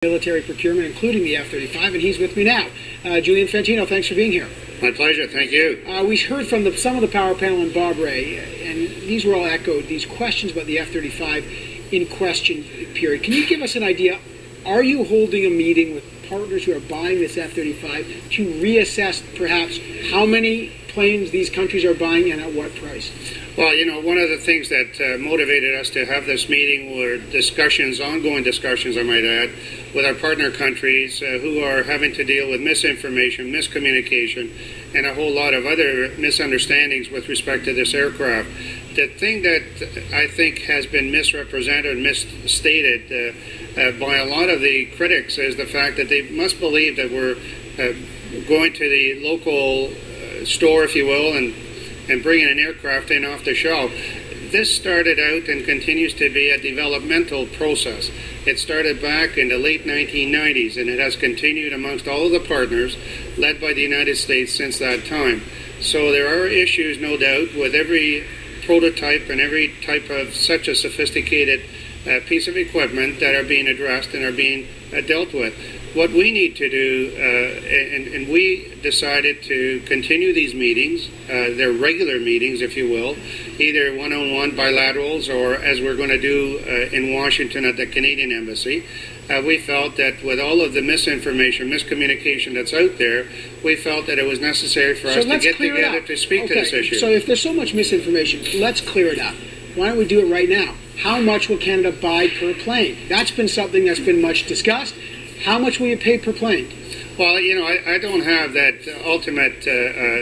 Military procurement, including the F-35, and he's with me now. Julian Fantino, thanks for being here. My pleasure, thank you. We heard from some of the power panel and Bob Ray, and these were all echoed, these questions about the F-35 in question period. Can you give us an idea, are you holding a meeting with partners who are buying this F-35 to reassess perhaps how many planes these countries are buying and at what price? Well, you know, one of the things that motivated us to have this meeting were discussions, ongoing discussions, I might add, with our partner countries who are having to deal with misinformation, miscommunication, and a whole lot of other misunderstandings with respect to this aircraft. The thing that I think has been misrepresented and misstated by a lot of the critics is the fact that they must believe that we're going to the local store, if you will, and bringing an aircraft in off the shelf. This started out and continues to be a developmental process. It started back in the late 1990s, and it has continued amongst all of the partners led by the United States since that time. So there are issues, no doubt, with every prototype and every type of such a sophisticated piece of equipment that are being addressed and are being dealt with. What we need to do, and we decided to continue these meetings, they're regular meetings, if you will, either one-on-one bilaterals or as we're going to do in Washington at the Canadian Embassy. We felt that with all of the misinformation, miscommunication that's out there, we felt that it was necessary for us to get together to speak to this issue. So if there's so much misinformation, let's clear it up. Why don't we do it right now? How much will Canada buy per plane? That's been something that's been much discussed. How much will you pay per plane? Well, you know, I don't have that ultimate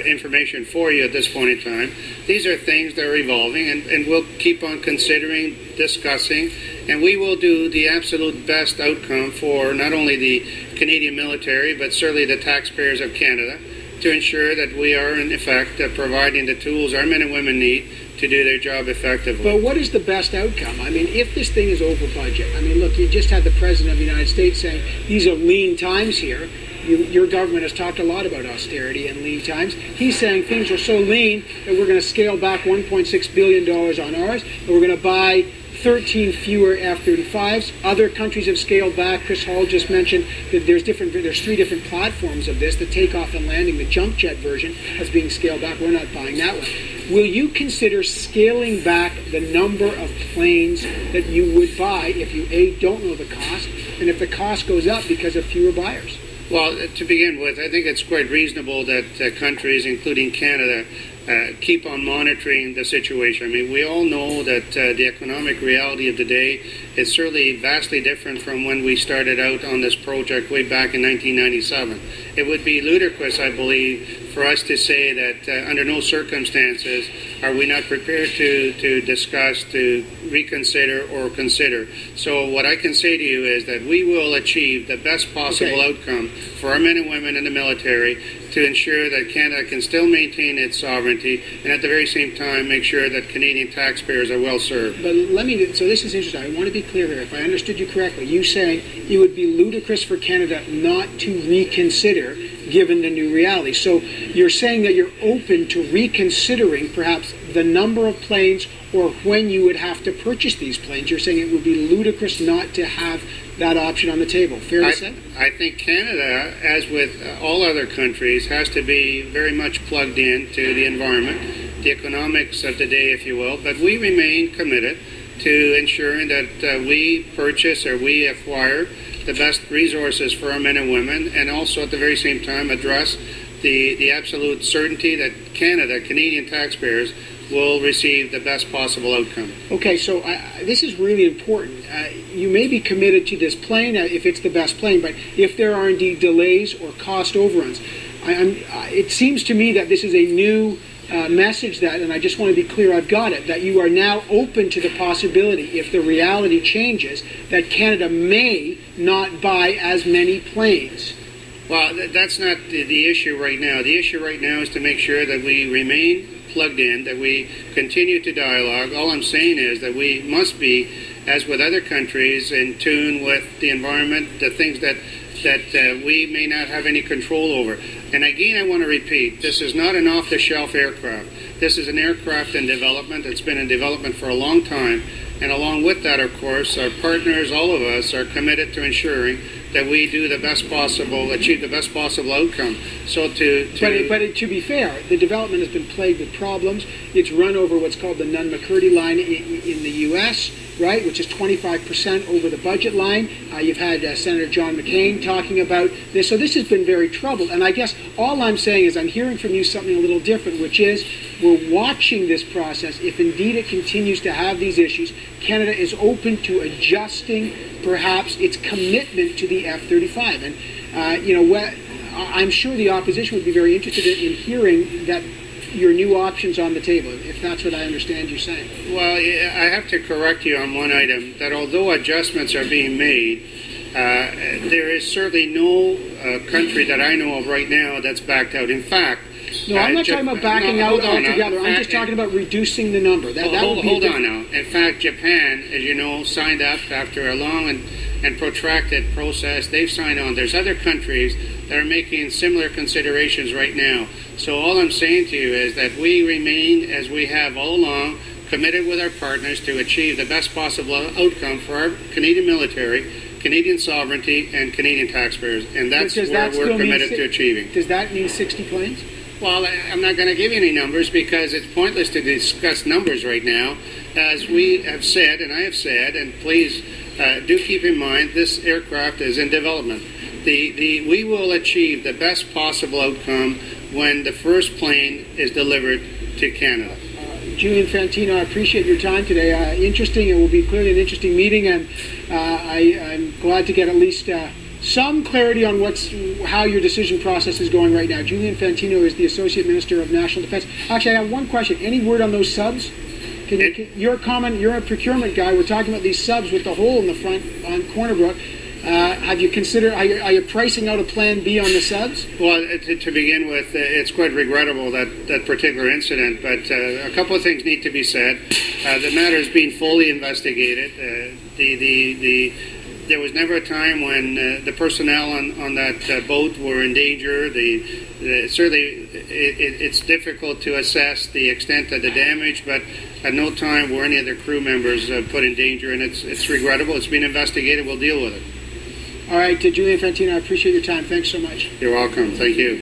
information for you at this point in time. These are things that are evolving, and we'll keep on considering, discussing, and we will do the absolute best outcome for not only the Canadian military, but certainly the taxpayers of Canada, to ensure that we are, in effect, providing the tools our men and women need to do their job effectively. But what is the best outcome? I mean, if this thing is over budget, I mean, look, you just had the President of the United States saying these are lean times here. Your government has talked a lot about austerity and lean times. He's saying things are so lean that we're going to scale back $1.6 billion on ours, and we're going to buy 13 fewer F-35s. Other countries have scaled back. Chris Hall just mentioned that there's 3 different platforms of this. The takeoff and landing, the jump jet version, is being scaled back. We're not buying that one. Will you consider scaling back the number of planes that you would buy if you, A, don't know the cost, and if the cost goes up because of fewer buyers? Well, to begin with, I think it's quite reasonable that countries, including Canada, keep on monitoring the situation. I mean, we all know that the economic reality of today is certainly vastly different from when we started out on this project way back in 1997. It would be ludicrous, I believe, for us to say that under no circumstances are we not prepared to discuss, to reconsider or consider. So what I can say to you is that we will achieve the best possible outcome for our men and women in the military to ensure that Canada can still maintain its sovereignty and at the very same time make sure that Canadian taxpayers are well served. But so this is interesting. I want to be clear here. If I understood you correctly, you saying it would be ludicrous for Canada not to reconsider given the new reality. So you're saying that you're open to reconsidering perhaps the number of planes or when you would have to purchase these planes. You're saying it would be ludicrous not to have that option on the table. Fair to say? I think Canada, as with all other countries, has to be very much plugged in to the environment, the economics of the day, if you will, but we remain committed to ensuring that we purchase or we acquire the best resources for our men and women, and also at the very same time address the absolute certainty that Canadian taxpayers will receive the best possible outcome. Okay, so this is really important. You may be committed to this plane if it's the best plane, but if there are indeed delays or cost overruns, it seems to me that this is a new message that, and I just want to be clear I've got it, that you are now open to the possibility, if the reality changes, that Canada may not buy as many planes. Well, that's not the issue right now. The issue right now is to make sure that we remain plugged in, that we continue to dialogue. All I'm saying is that we must be, as with other countries, in tune with the environment, the things that we may not have any control over. And again, I want to repeat, this is not an off-the-shelf aircraft. This is an aircraft in development. It's been in development for a long time. And along with that, of course, our partners, all of us, are committed to ensuring that we do the best possible, achieve the best possible outcome. So to be fair, the development has been plagued with problems. It's run over what's called the Nunn-McCurdy line in the U.S., right, which is 25% over the budget line. You've had Senator John McCain talking about this. So this has been very troubled. And I guess all I'm saying is I'm hearing from you something a little different, which is we're watching this process. If indeed it continues to have these issues, Canada is open to adjusting perhaps its commitment to the F-35. And, I'm sure the opposition would be very interested in hearing that your new options on the table, if that's what I understand you saying. Well, I have to correct you on one item, that although adjustments are being made, there is certainly no country that I know of right now that's backed out. In fact, no, I'm not talking about backing out altogether. I'm just talking about reducing the number. Hold on now. In fact, Japan, as you know, signed up after a long and protracted process. They've signed on. There's other countries that are making similar considerations right now. So all I'm saying to you is that we remain, as we have all along, committed with our partners to achieve the best possible outcome for our Canadian military, Canadian sovereignty, and Canadian taxpayers. And that's where we're committed to achieving. Does that mean 60 planes? Well, I'm not going to give you any numbers because it's pointless to discuss numbers right now. As we have said, and I have said, and please do keep in mind, this aircraft is in development. We will achieve the best possible outcome when the first plane is delivered to Canada. Julian Fantino, I appreciate your time today. Interesting. It will be clearly an interesting meeting, and I'm glad to get at least some clarity on how your decision process is going right now. Julian Fantino is the Associate Minister of National Defense. Actually, I have one question. Any word on those subs? Your comment, you're a procurement guy. We're talking about these subs with the hole in the front on Corner Brook. Have you considered, are you pricing out a plan B on the subs? Well, to begin with, it's quite regrettable, that particular incident, but a couple of things need to be said. The matter is being fully investigated. There was never a time when the personnel on that boat were in danger. Certainly, it's difficult to assess the extent of the damage, but at no time were any of their crew members put in danger, and it's regrettable. It's being investigated. We'll deal with it. All right, Julian Fantino, I appreciate your time. Thanks so much. You're welcome. Thank you.